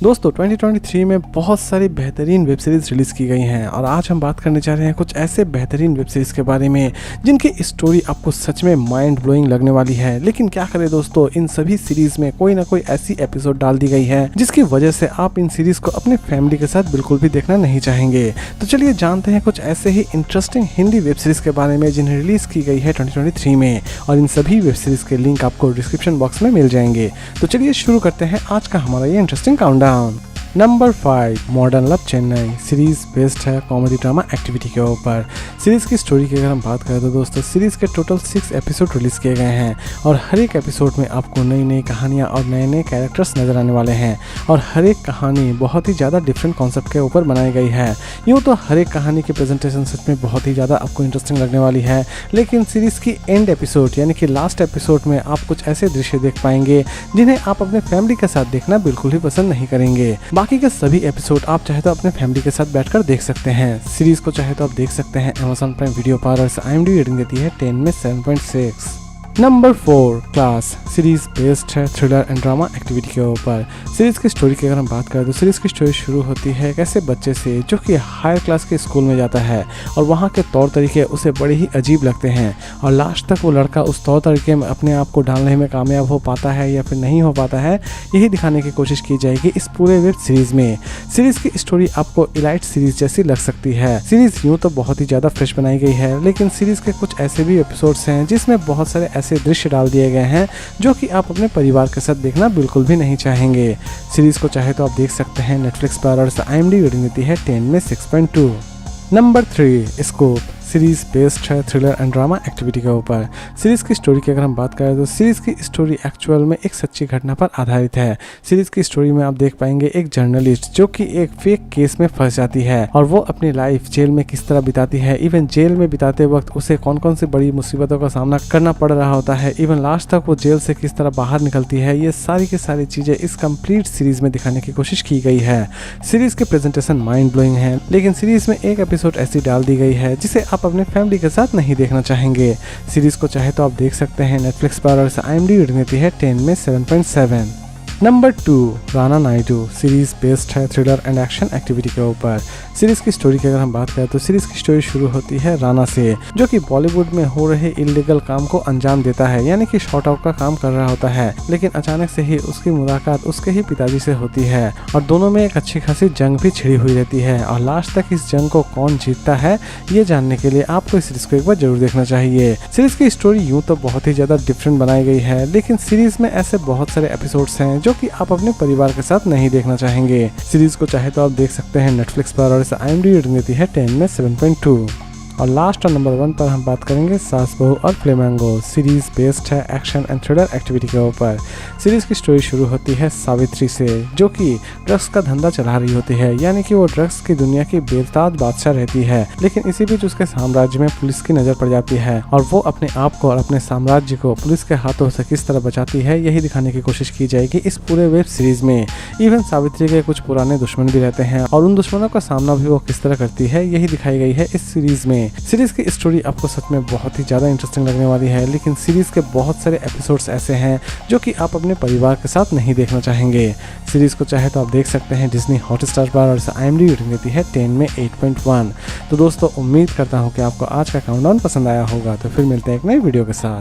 दोस्तों 2023 में बहुत सारी बेहतरीन वेब सीरीज़ रिलीज़ की गई हैं और आज हम बात करने जा रहे हैं कुछ ऐसे बेहतरीन वेब सीरीज़ के बारे में जिनकी स्टोरी आपको सच में माइंड ब्लोइंग लगने वाली है। लेकिन क्या करें दोस्तों, इन सभी सीरीज़ में कोई ना कोई ऐसी एपिसोड डाल दी गई है जिसकी वजह से आप इन सीरीज़ को अपने फैमिली के साथ बिल्कुल भी देखना नहीं चाहेंगे। तो चलिए जानते हैं कुछ ऐसे ही इंटरेस्टिंग हिंदी वेब सीरीज़ के बारे में जिन्हें रिलीज़ की गई है 2023 में, और इन सभी वेब सीरीज़ के लिंक आपको डिस्क्रिप्शन बॉक्स में मिल जाएंगे। तो चलिए शुरू करते हैं आज का हमारा ये interesting countdown. Number 5, modern love Chennai series based है कॉमेडी ड्रामा एक्टिविटी के ऊपर। सीरीज़ की स्टोरी की अगर हम बात करें तो दोस्तों सीरीज़ के टोटल 6 एपिसोड रिलीज़ किए गए हैं और हर एक एपिसोड में आपको नई नई कहानियाँ और नए नए कैरेक्टर्स नज़र आने वाले हैं और हर एक कहानी बहुत ही ज़्यादा डिफरेंट कॉन्सेप्ट के ऊपर बनाई गई है। यूँ तो हर एक कहानी की प्रेजेंटेशन सच में बहुत ही ज़्यादा आपको इंटरेस्टिंग लगने वाली है, लेकिन सीरीज़ की एंड एपिसोड यानी कि लास्ट एपिसोड में आप कुछ ऐसे दृश्य देख पाएंगे जिन्हें आप अपने फैमिली के साथ देखना बिल्कुल भी पसंद नहीं करेंगे। बाकी के सभी एपिसोड आप चाहे तो अपने फैमिली के साथ बैठकर देख सकते हैं। सीरीज को चाहे तो आप देख सकते हैं Amazon प्राइम वीडियो पर। IMDb रेटिंग देती है 10 में 7.6। नंबर 4, क्लास सीरीज बेस्ड है थ्रिलर एंड ड्रामा एक्टिविटी के ऊपर। सीरीज की स्टोरी की अगर हम बात करें तो सीरीज की स्टोरी शुरू होती है एक ऐसे बच्चे से जो कि हायर क्लास के स्कूल में जाता है और वहाँ के तौर तरीके उसे बड़े ही अजीब लगते हैं और लास्ट तक वो लड़का उस तौर तरीके में अपने आप को डालने में कामयाब हो पाता है या फिर नहीं हो पाता है, यही दिखाने की कोशिश की जाएगी इस पूरे वेब सीरीज में। सीरीज की स्टोरी आपको इलाइट सीरीज जैसी लग सकती है। सीरीज यूँ तो बहुत ही ज़्यादा फ्रेश बनाई गई है, लेकिन सीरीज के कुछ ऐसे भी एपिसोड्स हैं जिसमें बहुत सारे ऐसे दृश्य डाल दिए गए हैं जो कि आप अपने परिवार के साथ देखना बिल्कुल भी नहीं चाहेंगे। सीरीज को चाहे तो आप देख सकते हैं नेटफ्लिक्स पर और IMDb रेटिंग देती है 10 में 6.2। नंबर 3, स्कोप सीरीज बेस्ड है थ्रिलर एंड ड्रामा एक्टिविटी के ऊपर। सीरीज की स्टोरी की अगर हम बात करें तो सीरीज की स्टोरी एक्चुअल में एक सच्ची घटना पर आधारित है। सीरीज की स्टोरी में आप देख पाएंगे एक जर्नलिस्ट जो कि एक फेक केस में फंस जाती है और वो अपनी लाइफ जेल में किस तरह बिताती है। इवन जेल में बिताते वक्त उसे कौन कौन सी बड़ी मुसीबतों का सामना करना पड़ रहा होता है, इवन लास्ट तक वो जेल से किस तरह बाहर निकलती है, ये सारी की सारी चीजें इस कंप्लीट सीरीज में दिखाने की कोशिश की गई है। सीरीज की प्रेजेंटेशन माइंड ब्लोइंग है, लेकिन सीरीज में एक एपिसोड ऐसी डाल दी गई है जिसे आप अपने फैमिली के साथ नहीं देखना चाहेंगे। सीरीज को चाहे तो आप देख सकते हैं नेटफ्लिक्स पर और IMDb रेटिंग देती है 10 में 7.7। Number 2, Rana Naidu series based है थ्रिलर एंड एक्शन एक्टिविटी के ऊपर। सीरीज की स्टोरी की अगर हम बात करें तो सीरीज की स्टोरी शुरू होती है राना से जो कि बॉलीवुड में हो रहे इलीगल काम को अंजाम देता है, यानी कि शॉर्ट आउट का काम कर रहा होता है, लेकिन अचानक से ही उसकी मुलाकात उसके ही पिताजी से होती है और दोनों में एक अच्छी खासी जंग भी छिड़ी हुई रहती है और लास्ट तक इस जंग को कौन जीतता है ये जानने के लिए आपको इस सीरीज को एक बार जरूर देखना चाहिए। सीरीज की स्टोरी यूँ तो बहुत ही ज्यादा डिफरेंट बनाई गई है, लेकिन सीरीज में ऐसे बहुत सारे एपिसोड्स हैं जो कि आप अपने परिवार के साथ नहीं देखना चाहेंगे। सीरीज को चाहे तो आप देख सकते हैं नेटफ्लिक्स पर और IMDb रेटिंग देती है 10 में 7.2। और लास्ट और नंबर 1 पर हम बात करेंगे सास बहू और फ्लेमिंगो सीरीज बेस्ड है एक्शन एंड थ्रिलर एक्टिविटी के ऊपर। सीरीज की स्टोरी शुरू होती है सावित्री से जो कि ड्रग्स का धंधा चला रही होती है, यानी कि वो ड्रग्स की दुनिया की बेताज बादशाह रहती है, लेकिन इसी बीच उसके साम्राज्य में पुलिस की नजर पड़ जाती है और वो अपने आप को और अपने साम्राज्य को पुलिस के हाथों से किस तरह बचाती है यही दिखाने की कोशिश की जाएगी इस पूरे वेब सीरीज में। इवन सावित्री के कुछ पुराने दुश्मन भी रहते हैं और उन दुश्मनों का सामना भी वो किस तरह करती है यही दिखाई गई है इस सीरीज में। सीरीज की स्टोरी आपको सच में बहुत ही ज़्यादा इंटरेस्टिंग लगने वाली है, लेकिन सीरीज के बहुत सारे एपिसोड्स ऐसे हैं जो कि आप अपने परिवार के साथ नहीं देखना चाहेंगे। सीरीज को चाहे तो आप देख सकते हैं डिज्नी हॉटस्टार पर और IMDb रेटिंग देती है 10 में 8.1। तो दोस्तों उम्मीद करता हूँ कि आपको आज का काउंटडाउन पसंद आया होगा, तो फिर मिलते हैं एक नई वीडियो के साथ।